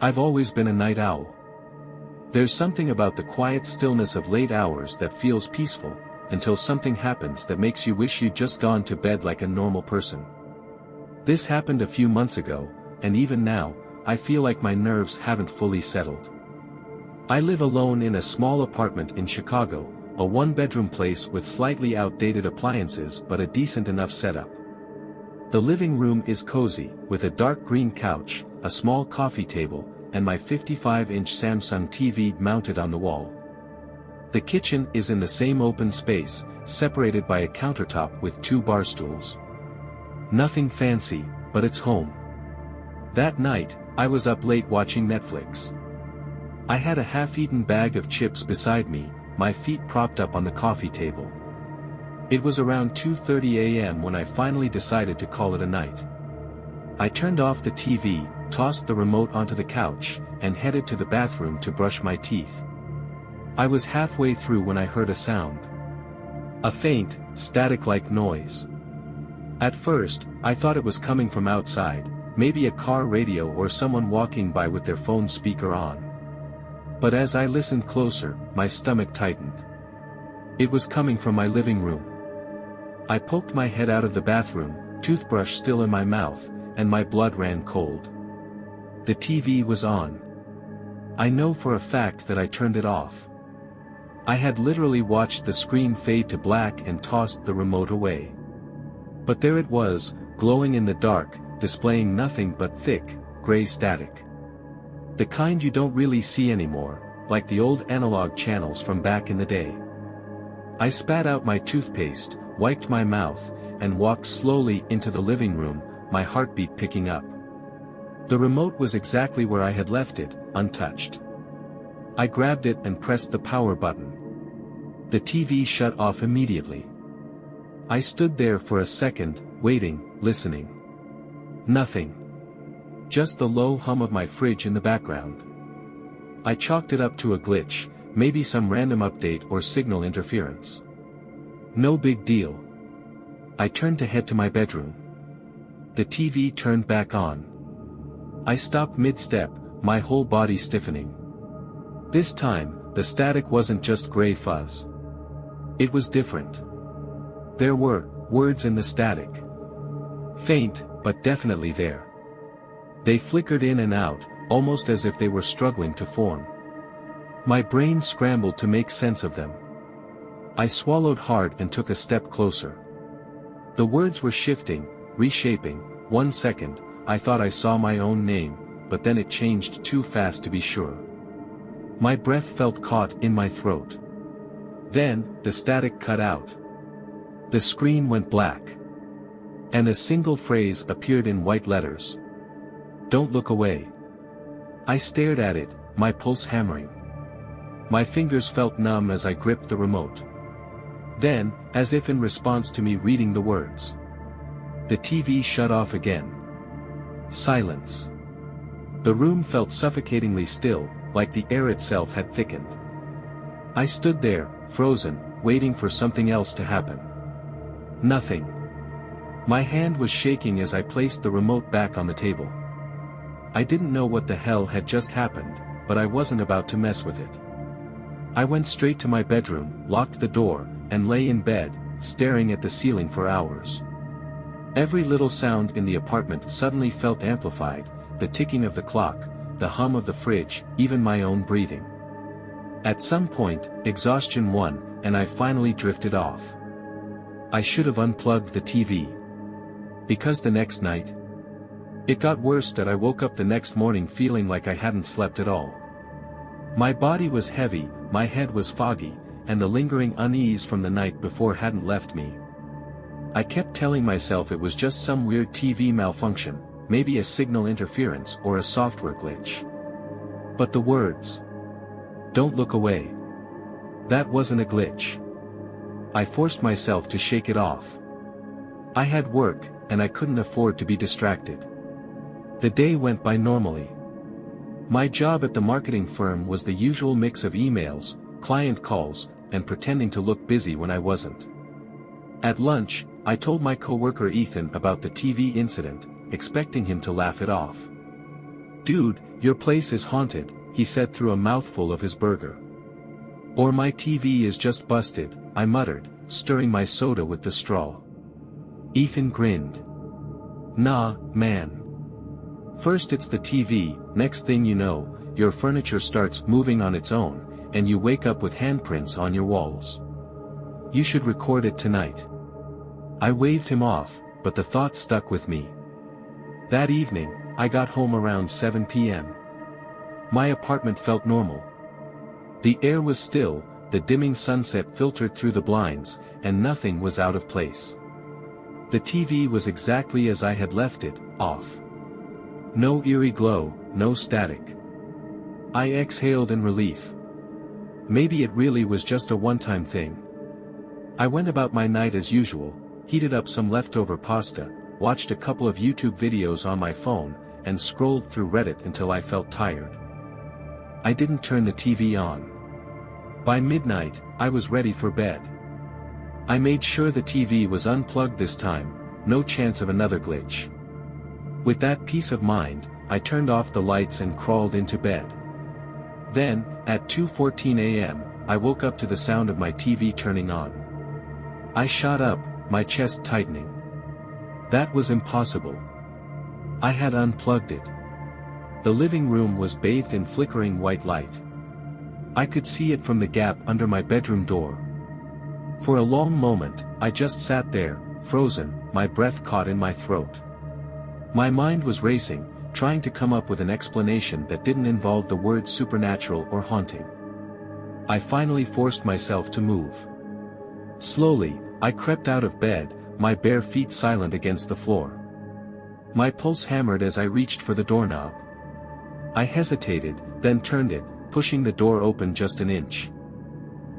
I've always been a night owl. There's something about the quiet stillness of late hours that feels peaceful, until something happens that makes you wish you'd just gone to bed like a normal person. This happened a few months ago, and even now, I feel like my nerves haven't fully settled. I live alone in a small apartment in Chicago, a one-bedroom place with slightly outdated appliances but a decent enough setup. The living room is cozy, with a dark green couch, a small coffee table, and my 55-inch Samsung TV mounted on the wall. The kitchen is in the same open space, separated by a countertop with 2 bar stools. Nothing fancy, but it's home. That night, I was up late watching Netflix. I had a half-eaten bag of chips beside me, my feet propped up on the coffee table. It was around 2:30 a.m. when I finally decided to call it a night. I turned off the TV, tossed the remote onto the couch, and headed to the bathroom to brush my teeth. I was halfway through when I heard a sound. A faint, static-like noise. At first, I thought it was coming from outside, maybe a car radio or someone walking by with their phone speaker on. But as I listened closer, my stomach tightened. It was coming from my living room. I poked my head out of the bathroom, toothbrush still in my mouth, and my blood ran cold. The TV was on. I know for a fact that I turned it off. I had literally watched the screen fade to black and tossed the remote away. But there it was, glowing in the dark, displaying nothing but thick, gray static. The kind you don't really see anymore, like the old analog channels from back in the day. I spat out my toothpaste, wiped my mouth, and walked slowly into the living room, my heartbeat picking up. The remote was exactly where I had left it, untouched. I grabbed it and pressed the power button. The TV shut off immediately. I stood there for a second, waiting, listening. Nothing. Just the low hum of my fridge in the background. I chalked it up to a glitch, maybe some random update or signal interference. No big deal. I turned to head to my bedroom. The TV turned back on. I stopped mid-step, my whole body stiffening. This time, the static wasn't just gray fuzz. It was different. There were words in the static. Faint, but definitely there. They flickered in and out, almost as if they were struggling to form. My brain scrambled to make sense of them. I swallowed hard and took a step closer. The words were shifting, reshaping. 1 second, I thought I saw my own name, but then it changed too fast to be sure. My breath felt caught in my throat. Then, the static cut out. The screen went black. And a single phrase appeared in white letters. Don't look away. I stared at it, my pulse hammering. My fingers felt numb as I gripped the remote. Then, as if in response to me reading the words, the TV shut off again. Silence. The room felt suffocatingly still, like the air itself had thickened. I stood there, frozen, waiting for something else to happen. Nothing. My hand was shaking as I placed the remote back on the table. I didn't know what the hell had just happened, but I wasn't about to mess with it. I went straight to my bedroom, locked the door, and lay in bed, staring at the ceiling for hours. Every little sound in the apartment suddenly felt amplified, the ticking of the clock, the hum of the fridge, even my own breathing. At some point, exhaustion won, and I finally drifted off. I should have unplugged the TV. Because the next night, it got worse that I woke up the next morning feeling like I hadn't slept at all. My body was heavy, my head was foggy, and the lingering unease from the night before hadn't left me. I kept telling myself it was just some weird TV malfunction, maybe a signal interference or a software glitch. But the words, "Don't look away." That wasn't a glitch. I forced myself to shake it off. I had work, and I couldn't afford to be distracted. The day went by normally. My job at the marketing firm was the usual mix of emails, client calls, and pretending to look busy when I wasn't. At lunch, I told my coworker Ethan about the TV incident, expecting him to laugh it off. "Dude, "Your place is haunted," he said through a mouthful of his burger. "Or my TV is just busted," I muttered, stirring my soda with the straw. Ethan grinned. "Nah, man. First it's the TV, next thing you know, your furniture starts moving on its own, and you wake up with handprints on your walls. You should record it tonight." I waved him off, but the thought stuck with me. That evening, I got home around 7 p.m. My apartment felt normal. The air was still, the dimming sunset filtered through the blinds, and nothing was out of place. The TV was exactly as I had left it, off. No eerie glow, no static. I exhaled in relief. Maybe it really was just a one-time thing. I went about my night as usual, heated up some leftover pasta, watched a couple of YouTube videos on my phone, and scrolled through Reddit until I felt tired. I didn't turn the TV on. By midnight, I was ready for bed. I made sure the TV was unplugged this time, no chance of another glitch. With that peace of mind, I turned off the lights and crawled into bed. Then, at 2:14 a.m., I woke up to the sound of my TV turning on. I shot up, my chest tightening. That was impossible. I had unplugged it. The living room was bathed in flickering white light. I could see it from the gap under my bedroom door. For a long moment, I just sat there, frozen, my breath caught in my throat. My mind was racing, trying to come up with an explanation that didn't involve the words supernatural or haunting. I finally forced myself to move. Slowly, I crept out of bed, my bare feet silent against the floor. My pulse hammered as I reached for the doorknob. I hesitated, then turned it, pushing the door open just an inch.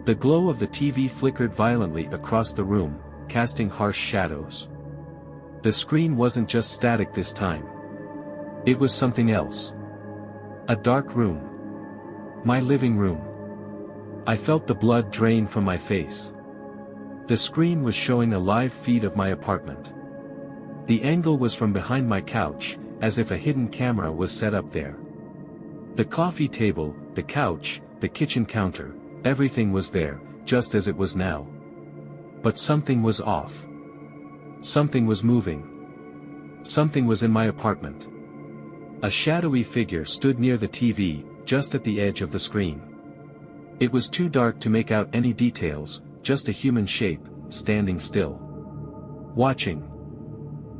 The glow of the TV flickered violently across the room, casting harsh shadows. The screen wasn't just static this time. It was something else. A dark room. My living room. I felt the blood drain from my face. The screen was showing a live feed of my apartment. The angle was from behind my couch, as if a hidden camera was set up there. The coffee table, the couch, the kitchen counter, everything was there, just as it was now. But something was off. Something was moving. Something was in my apartment. A shadowy figure stood near the TV, just at the edge of the screen. It was too dark to make out any details, just a human shape, standing still. Watching.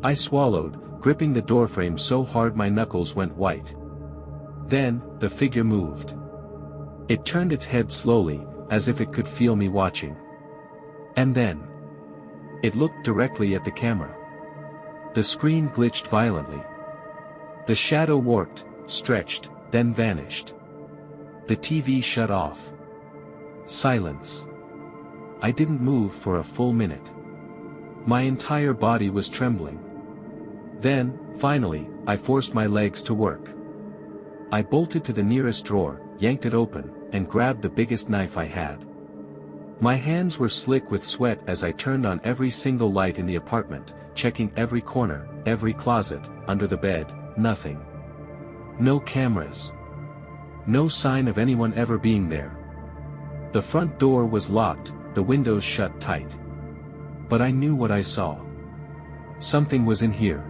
I swallowed, gripping the doorframe so hard my knuckles went white. Then, the figure moved. It turned its head slowly, as if it could feel me watching. And then, it looked directly at the camera. The screen glitched violently. The shadow warped, stretched, then vanished. The TV shut off. Silence. I didn't move for a full minute. My entire body was trembling. Then, finally, I forced my legs to work. I bolted to the nearest drawer, yanked it open, and grabbed the biggest knife I had. My hands were slick with sweat as I turned on every single light in the apartment, checking every corner, every closet, under the bed, nothing. No cameras. No sign of anyone ever being there. The front door was locked, the windows shut tight. But I knew what I saw. Something was in here.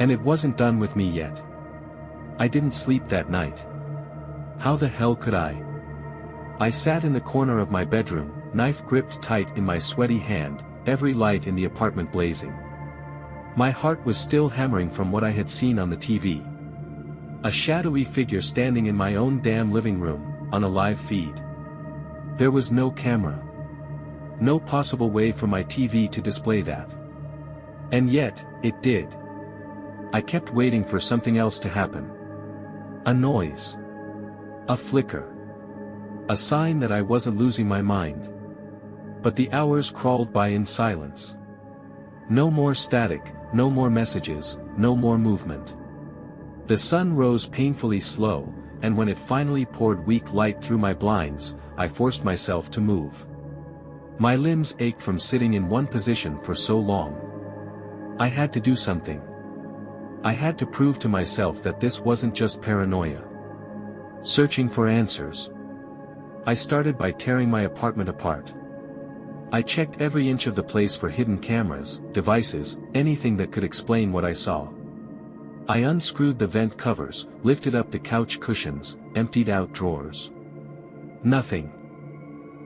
And it wasn't done with me yet. I didn't sleep that night. How the hell could I? I sat in the corner of my bedroom, knife gripped tight in my sweaty hand, every light in the apartment blazing. My heart was still hammering from what I had seen on the TV. A shadowy figure standing in my own damn living room, on a live feed. There was no camera. No possible way for my TV to display that. And yet, it did. I kept waiting for something else to happen. A noise. A flicker. A sign that I wasn't losing my mind. But the hours crawled by in silence. No more static, no more messages, no more movement. The sun rose painfully slow, and when it finally poured weak light through my blinds, I forced myself to move. My limbs ached from sitting in one position for so long. I had to do something. I had to prove to myself that this wasn't just paranoia. Searching for answers. I started by tearing my apartment apart. I checked every inch of the place for hidden cameras, devices, anything that could explain what I saw. I unscrewed the vent covers, lifted up the couch cushions, emptied out drawers. Nothing.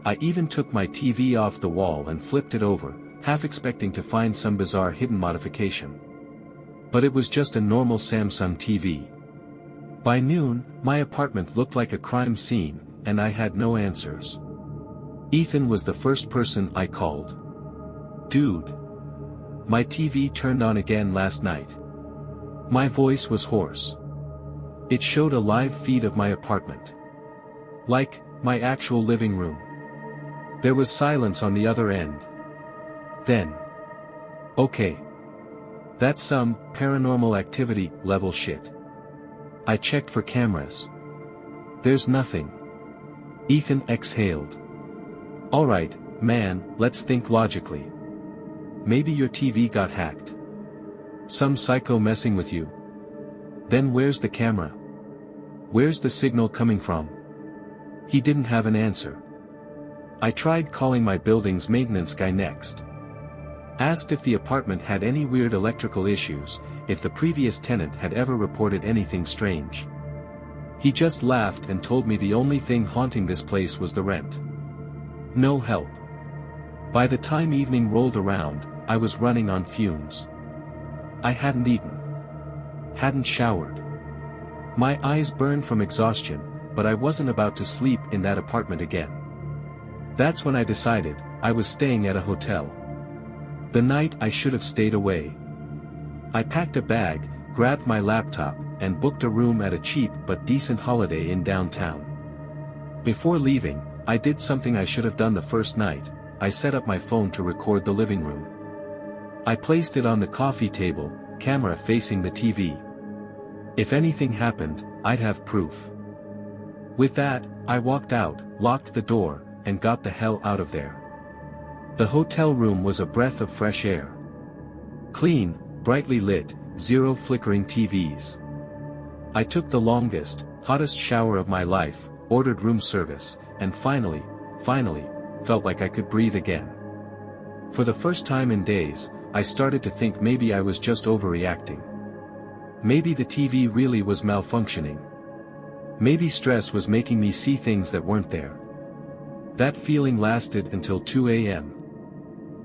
I even took my TV off the wall and flipped it over, half expecting to find some bizarre hidden modification. But it was just a normal Samsung TV. By noon, my apartment looked like a crime scene, and I had no answers. Ethan was the first person I called. "Dude. My TV turned on again last night." My voice was hoarse. It showed a live feed of my apartment. Like, my actual living room. There was silence on the other end. Then. Okay. That's some paranormal activity level shit. I checked for cameras. There's nothing. Ethan exhaled. "Alright, man, let's think logically. Maybe your TV got hacked. Some psycho messing with you. Then where's the camera? Where's the signal coming from?" He didn't have an answer. I tried calling my building's maintenance guy next. Asked if the apartment had any weird electrical issues, if the previous tenant had ever reported anything strange. He just laughed and told me the only thing haunting this place was the rent. No help. By the time evening rolled around, I was running on fumes. I hadn't eaten. Hadn't showered. My eyes burned from exhaustion, but I wasn't about to sleep in that apartment again. That's when I decided I was staying at a hotel. The night I should have stayed away. I packed a bag, grabbed my laptop, and booked a room at a cheap but decent Holiday Inn downtown. Before leaving, I did something I should have done the first night. I set up my phone to record the living room. I placed it on the coffee table, camera facing the TV. If anything happened, I'd have proof. With that, I walked out, locked the door, and got the hell out of there. The hotel room was a breath of fresh air. Clean, brightly lit, zero flickering TVs. I took the longest, hottest shower of my life, ordered room service, and finally, felt like I could breathe again. For the first time in days, I started to think maybe I was just overreacting. Maybe the TV really was malfunctioning. Maybe stress was making me see things that weren't there. That feeling lasted until 2 a.m.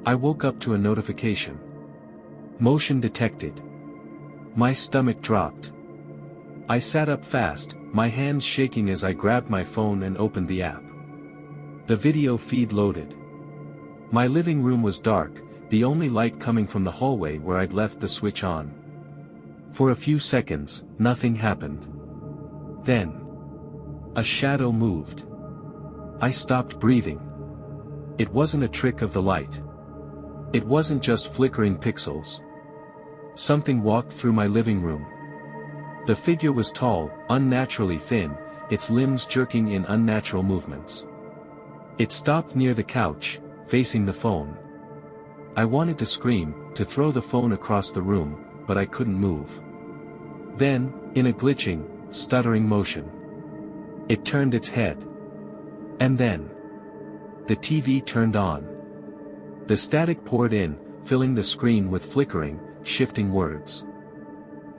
I woke up to a notification. Motion detected. My stomach dropped. I sat up fast, my hands shaking as I grabbed my phone and opened the app. The video feed loaded. My living room was dark, the only light coming from the hallway where I'd left the switch on. For a few seconds, nothing happened. Then, a shadow moved. I stopped breathing. It wasn't a trick of the light. It wasn't just flickering pixels. Something walked through my living room. The figure was tall, unnaturally thin, its limbs jerking in unnatural movements. It stopped near the couch, facing the phone. I wanted to scream, to throw the phone across the room, but I couldn't move. Then, in a glitching, stuttering motion, it turned its head. And then, the TV turned on. The static poured in, filling the screen with flickering, shifting words.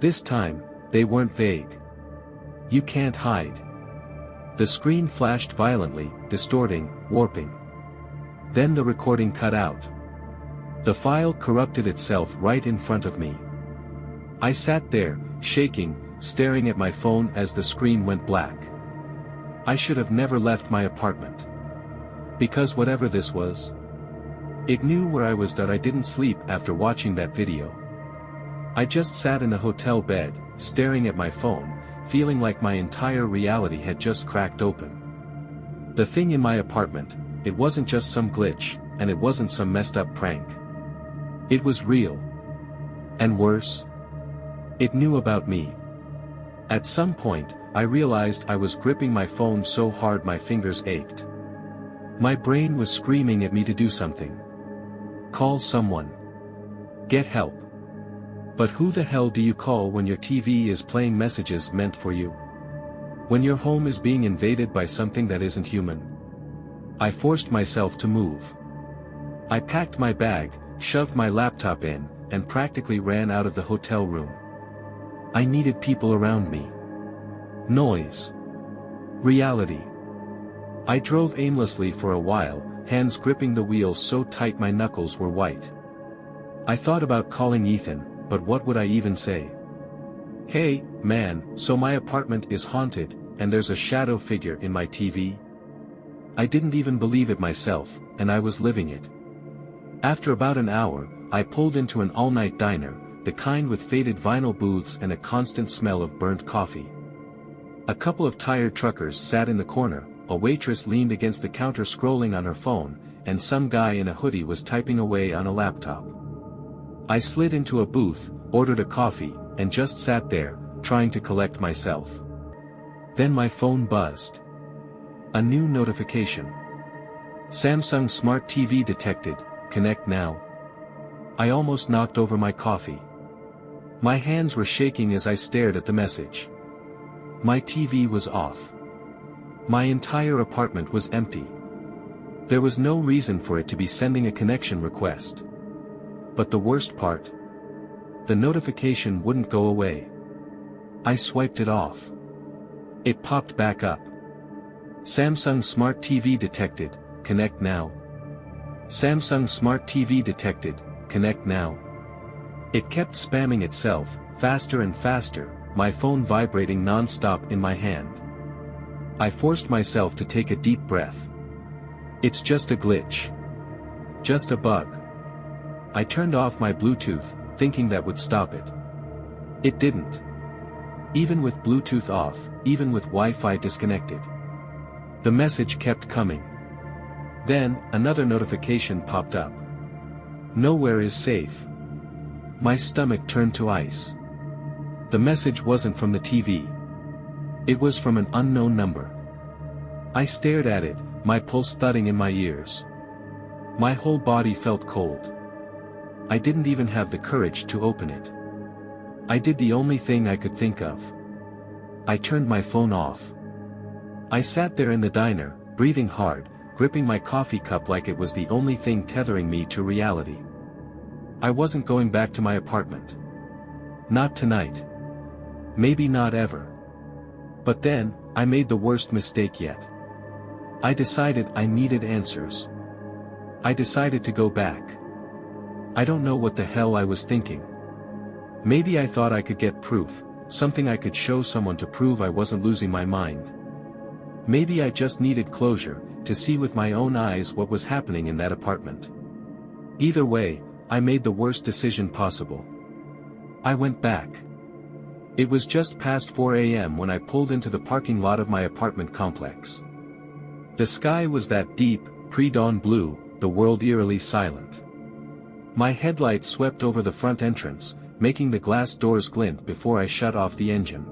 This time, they weren't vague. "You can't hide." The screen flashed violently, distorting, warping. Then the recording cut out. The file corrupted itself right in front of me. I sat there, shaking, staring at my phone as the screen went black. I should have never left my apartment. Because whatever this was, it knew where I was. That I didn't sleep after watching that video. I just sat in the hotel bed, staring at my phone, feeling like my entire reality had just cracked open. The thing in my apartment, it wasn't just some glitch, and it wasn't some messed up prank. It was real. And worse, it knew about me. At some point, I realized I was gripping my phone so hard my fingers ached. My brain was screaming at me to do something. Call someone. Get help. But who the hell do you call when your TV is playing messages meant for you? When your home is being invaded by something that isn't human? I forced myself to move. I packed my bag, shoved my laptop in, and practically ran out of the hotel room. I needed people around me. Noise. Reality. I drove aimlessly for a while, hands gripping the wheel so tight my knuckles were white. I thought about calling Ethan, but what would I even say? Hey, man, so my apartment is haunted, and there's a shadow figure in my TV? I didn't even believe it myself, and I was living it. After about an hour, I pulled into an all-night diner, the kind with faded vinyl booths and a constant smell of burnt coffee. A couple of tired truckers sat in the corner, a waitress leaned against the counter scrolling on her phone, and some guy in a hoodie was typing away on a laptop. I slid into a booth, ordered a coffee, and just sat there, trying to collect myself. Then my phone buzzed. A new notification. Samsung Smart TV detected, connect now. I almost knocked over my coffee. My hands were shaking as I stared at the message. My TV was off. My entire apartment was empty. There was no reason for it to be sending a connection request. But the worst part? The notification wouldn't go away. I swiped it off. It popped back up. Samsung Smart TV detected, connect now. Samsung Smart TV detected, connect now. It kept spamming itself, faster and faster, my phone vibrating non-stop in my hand. I forced myself to take a deep breath. It's just a glitch. Just a bug. I turned off my Bluetooth, thinking that would stop it. It didn't. Even with Bluetooth off, even with Wi-Fi disconnected. The message kept coming. Then, another notification popped up. Nowhere is safe. My stomach turned to ice. The message wasn't from the TV. It was from an unknown number. I stared at it, my pulse thudding in my ears. My whole body felt cold. I didn't even have the courage to open it. I did the only thing I could think of. I turned my phone off. I sat there in the diner, breathing hard, gripping my coffee cup like it was the only thing tethering me to reality. I wasn't going back to my apartment. Not tonight. Maybe not ever. But then, I made the worst mistake yet. I decided I needed answers. I decided to go back. I don't know what the hell I was thinking. Maybe I thought I could get proof, something I could show someone to prove I wasn't losing my mind. Maybe I just needed closure, to see with my own eyes what was happening in that apartment. Either way, I made the worst decision possible. I went back. It was just past 4 a.m. when I pulled into the parking lot of my apartment complex. The sky was that deep, pre-dawn blue, the world eerily silent. My headlights swept over the front entrance, making the glass doors glint before I shut off the engine.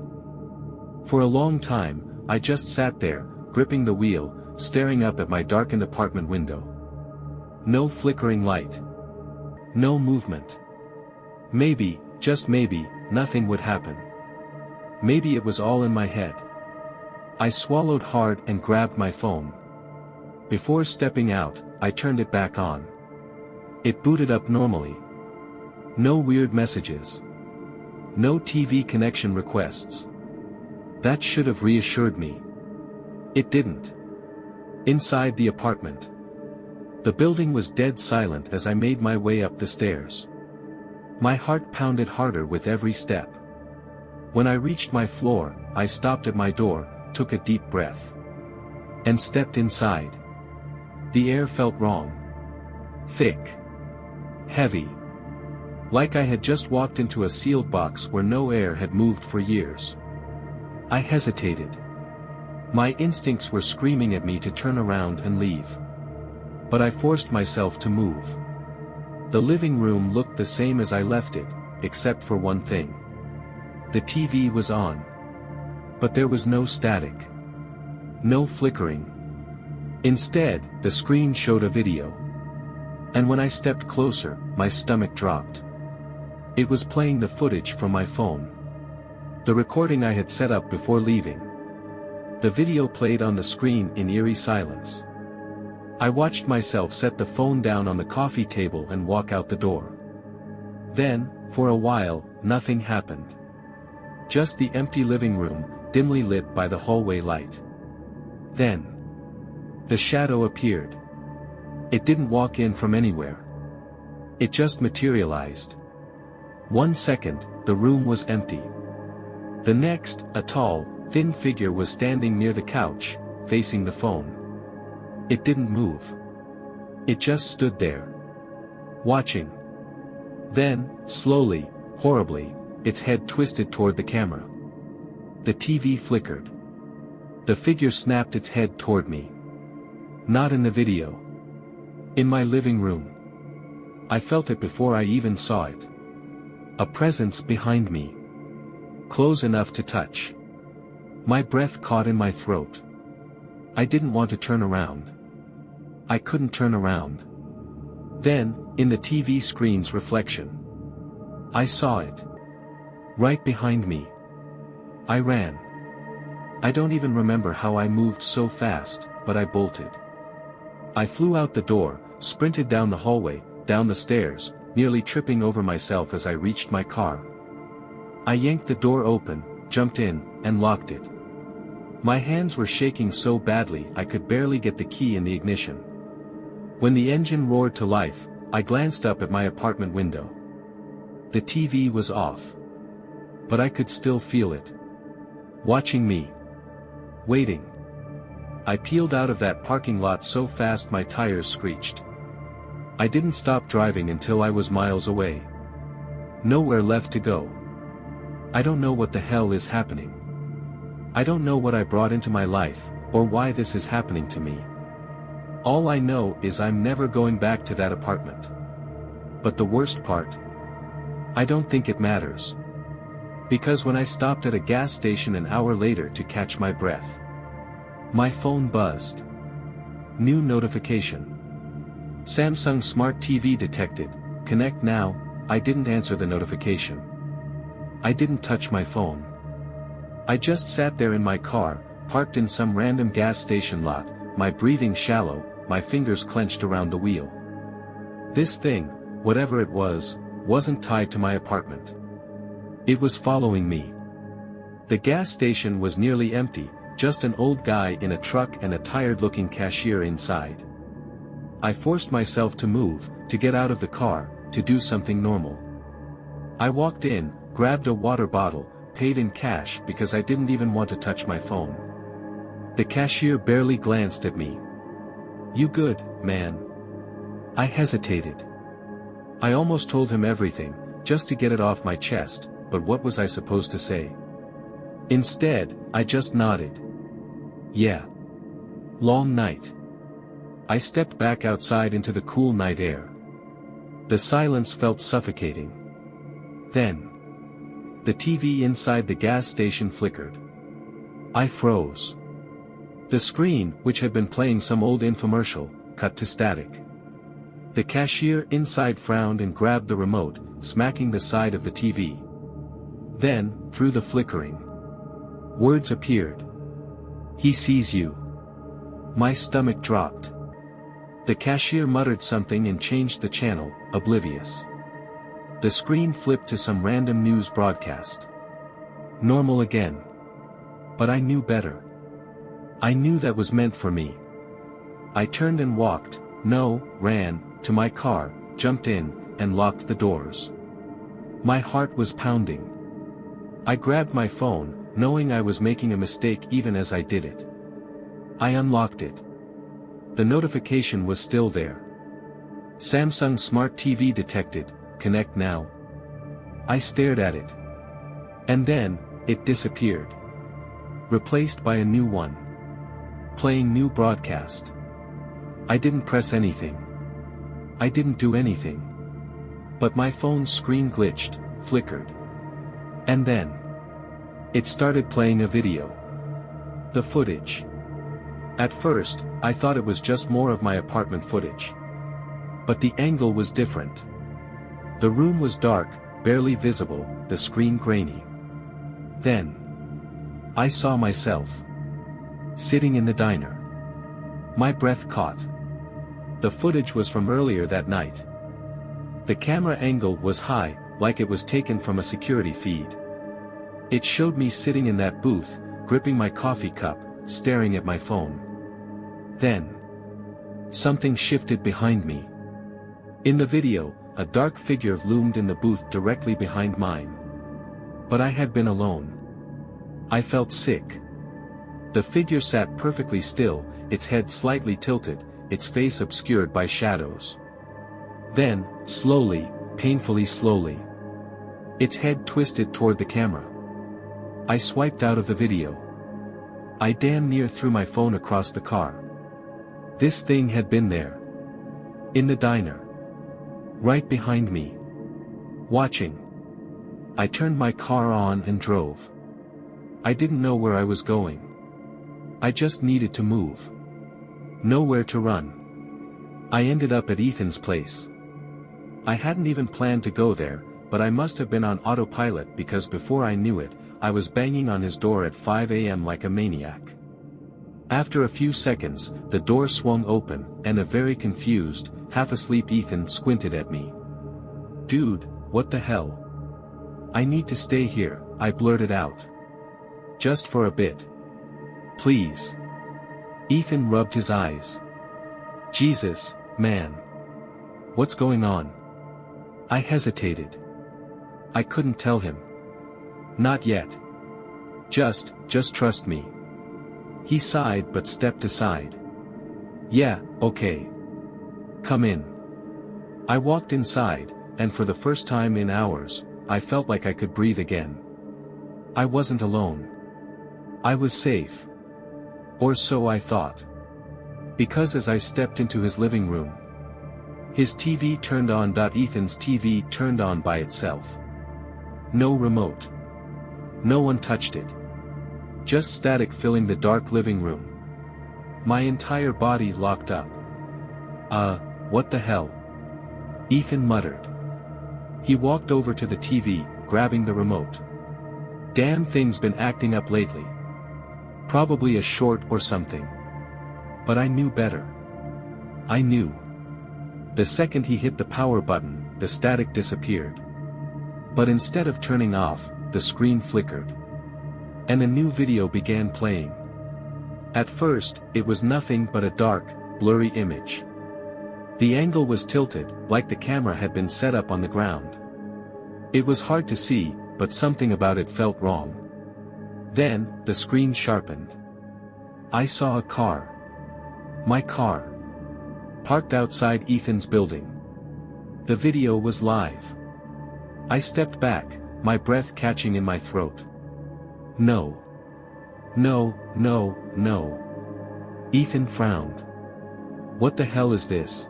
For a long time, I just sat there, gripping the wheel, staring up at my darkened apartment window. No flickering light. No movement. Maybe, just maybe, nothing would happen. Maybe it was all in my head. I swallowed hard and grabbed my phone. Before stepping out, I turned it back on. It booted up normally. No weird messages. No TV connection requests. That should have reassured me. It didn't. Inside the apartment. The building was dead silent as I made my way up the stairs. My heart pounded harder with every step. When I reached my floor, I stopped at my door, took a deep breath. And stepped inside. The air felt wrong. Thick. Heavy. Like I had just walked into a sealed box where no air had moved for years. I hesitated. My instincts were screaming at me to turn around and leave. But I forced myself to move. The living room looked the same as I left it, except for one thing. The TV was on. But there was no static. No flickering. Instead, the screen showed a video. And when I stepped closer, my stomach dropped. It was playing the footage from my phone. The recording I had set up before leaving. The video played on the screen in eerie silence. I watched myself set the phone down on the coffee table and walk out the door. Then, for a while, nothing happened. Just the empty living room, dimly lit by the hallway light. Then, the shadow appeared. It didn't walk in from anywhere. It just materialized. 1 second, the room was empty. The next, a tall, thin figure was standing near the couch, facing the phone. It didn't move. It just stood there. Watching. Then, slowly, horribly, its head twisted toward the camera. The TV flickered. The figure snapped its head toward me. Not in the video. In my living room. I felt it before I even saw it. A presence behind me. Close enough to touch. My breath caught in my throat. I didn't want to turn around. I couldn't turn around. Then, in the TV screen's reflection, I saw it. Right behind me. I ran. I don't even remember how I moved so fast, but I bolted. I flew out the door, sprinted down the hallway, down the stairs, nearly tripping over myself as I reached my car. I yanked the door open, jumped in, and locked it. My hands were shaking so badly I could barely get the key in the ignition. When the engine roared to life, I glanced up at my apartment window. The TV was off. But I could still feel it. Watching me. Waiting. I peeled out of that parking lot so fast my tires screeched. I didn't stop driving until I was miles away. Nowhere left to go. I don't know what the hell is happening. I don't know what I brought into my life, or why this is happening to me. All I know is I'm never going back to that apartment. But the worst part? I don't think it matters. Because when I stopped at a gas station an hour later to catch my breath, my phone buzzed. New notification. Samsung Smart TV detected, connect now. I didn't answer the notification. I didn't touch my phone. I just sat there in my car, parked in some random gas station lot, my breathing shallow, my fingers clenched around the wheel. This thing, whatever it was, wasn't tied to my apartment. It was following me. The gas station was nearly empty, just an old guy in a truck and a tired-looking cashier inside. I forced myself to move, to get out of the car, to do something normal. I walked in, grabbed a water bottle, paid in cash because I didn't even want to touch my phone. The cashier barely glanced at me. "You good, man?" I hesitated. I almost told him everything, just to get it off my chest, but what was I supposed to say? Instead, I just nodded. Yeah. Long night. I stepped back outside into the cool night air. The silence felt suffocating. Then, the TV inside the gas station flickered. I froze. The screen, which had been playing some old infomercial, cut to static. The cashier inside frowned and grabbed the remote, smacking the side of the TV. Then, through the flickering, words appeared. "He sees you." My stomach dropped. The cashier muttered something and changed the channel, oblivious. The screen flipped to some random news broadcast. Normal again. But I knew better. I knew that was meant for me. I turned and walked, ran, to my car, jumped in, and locked the doors. My heart was pounding. I grabbed my phone, knowing I was making a mistake even as I did it. I unlocked it. The notification was still there. Samsung Smart TV detected, connect now. I stared at it. And then, it disappeared. Replaced by a new one. Playing new broadcast. I didn't press anything. I didn't do anything. But my phone's screen glitched, flickered. And then, it started playing a video. The footage. At first, I thought it was just more of my apartment footage. But the angle was different. The room was dark, barely visible, the screen grainy. Then I saw myself sitting in the diner. My breath caught. The footage was from earlier that night. The camera angle was high, like it was taken from a security feed. It showed me sitting in that booth, gripping my coffee cup, staring at my phone. Then something shifted behind me. In the video, a dark figure loomed in the booth directly behind mine. But I had been alone. I felt sick. The figure sat perfectly still, its head slightly tilted, its face obscured by shadows. Then, slowly, painfully slowly, its head twisted toward the camera. I swiped out of the video. I damn near threw my phone across the car. This thing had been there. In the diner. Right behind me. Watching. I turned my car on and drove. I didn't know where I was going. I just needed to move. Nowhere to run. I ended up at Ethan's place. I hadn't even planned to go there, but I must have been on autopilot because before I knew it, I was banging on his door at 5 a.m. like a maniac. After a few seconds, the door swung open, and a very confused, half-asleep Ethan squinted at me. "Dude, what the hell? I need to stay here," I blurted out. "Just for a bit. Please." Ethan rubbed his eyes. "Jesus, man. What's going on?" I hesitated. I couldn't tell him. "Not yet. Just trust me." He sighed but stepped aside. "Yeah, okay. Come in." I walked inside, and for the first time in hours, I felt like I could breathe again. I wasn't alone. I was safe. Or so I thought. Because as I stepped into his living room, his TV turned on. Ethan's TV turned on by itself. No remote. No one touched it. Just static filling the dark living room. My entire body locked up. What the hell?" Ethan muttered. He walked over to the TV, grabbing the remote. "Damn thing's been acting up lately. Probably a short or something." But I knew better. I knew. The second he hit the power button, the static disappeared. But instead of turning off, the screen flickered. And a new video began playing. At first, it was nothing but a dark, blurry image. The angle was tilted, like the camera had been set up on the ground. It was hard to see, but something about it felt wrong. Then, the screen sharpened. I saw a car. My car. Parked outside Ethan's building. The video was live. I stepped back, my breath catching in my throat. "No. No, no, no." Ethan frowned. "What the hell is this?"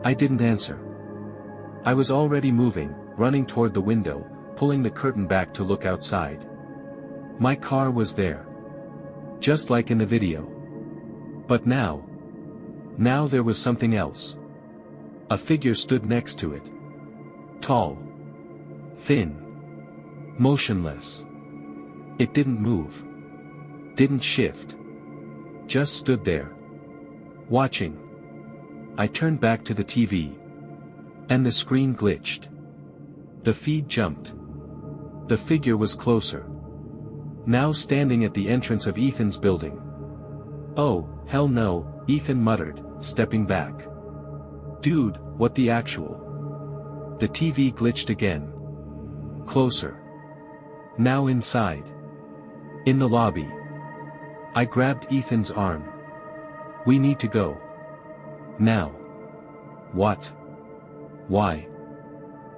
I didn't answer. I was already moving, running toward the window, pulling the curtain back to look outside. My car was there. Just like in the video. But now there was something else. A figure stood next to it. Tall. Thin. Motionless. It didn't move. Didn't shift. Just stood there. Watching. I turned back to the TV. And the screen glitched. The feed jumped. The figure was closer. Now standing at the entrance of Ethan's building. "Oh, hell no," Ethan muttered, stepping back. "Dude, what the actual?" The TV glitched again. Closer. Now inside. In the lobby. I grabbed Ethan's arm. "We need to go. Now." "What? Why?"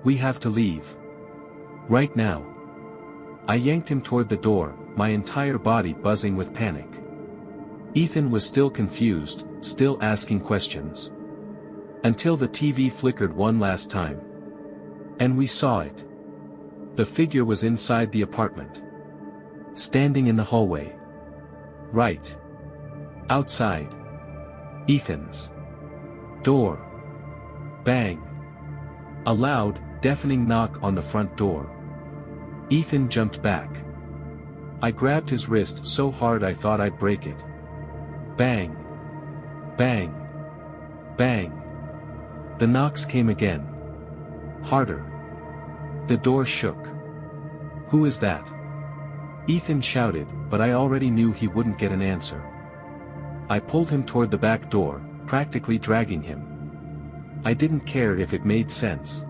"We have to leave. Right now." I yanked him toward the door, my entire body buzzing with panic. Ethan was still confused, still asking questions. Until the TV flickered one last time. And we saw it. The figure was inside the apartment. Standing in the hallway. Right. Outside. Ethan's door. Bang. A loud, deafening knock on the front door. Ethan jumped back. I grabbed his wrist so hard I thought I'd break it. Bang! Bang! Bang! The knocks came again. Harder. The door shook. "Who is that?" Ethan shouted, but I already knew he wouldn't get an answer. I pulled him toward the back door, practically dragging him. I didn't care if it made sense.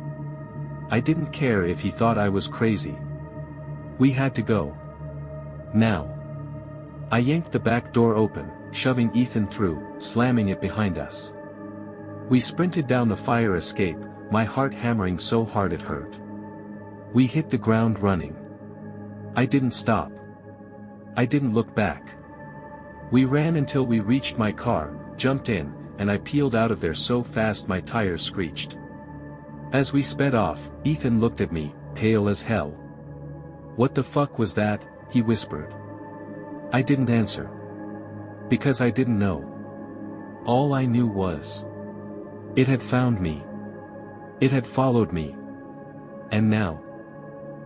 I didn't care if he thought I was crazy. We had to go. Now. I yanked the back door open, shoving Ethan through, slamming it behind us. We sprinted down the fire escape, my heart hammering so hard it hurt. We hit the ground running. I didn't stop. I didn't look back. We ran until we reached my car, jumped in, and I peeled out of there so fast my tires screeched. As we sped off, Ethan looked at me, pale as hell. "What the fuck was that?" he whispered. I didn't answer. Because I didn't know. All I knew was, it had found me. It had followed me. And now.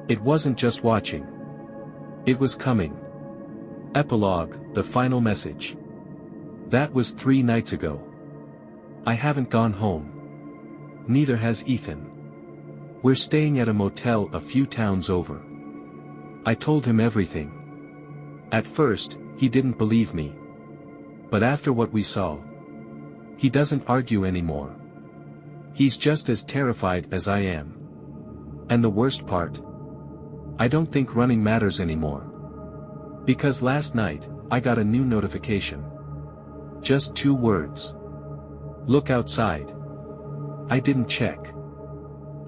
It wasn't just watching. It was coming. Epilogue, the final message. That was 3 nights ago. I haven't gone home. Neither has Ethan. We're staying at a motel a few towns over. I told him everything. At first, he didn't believe me. But after what we saw, he doesn't argue anymore. He's just as terrified as I am. And the worst part? I don't think running matters anymore. Because last night, I got a new notification. Just 2 words. "Look outside." I didn't check.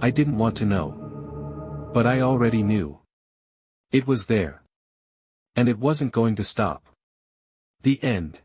I didn't want to know. But I already knew. It was there. And it wasn't going to stop. The end.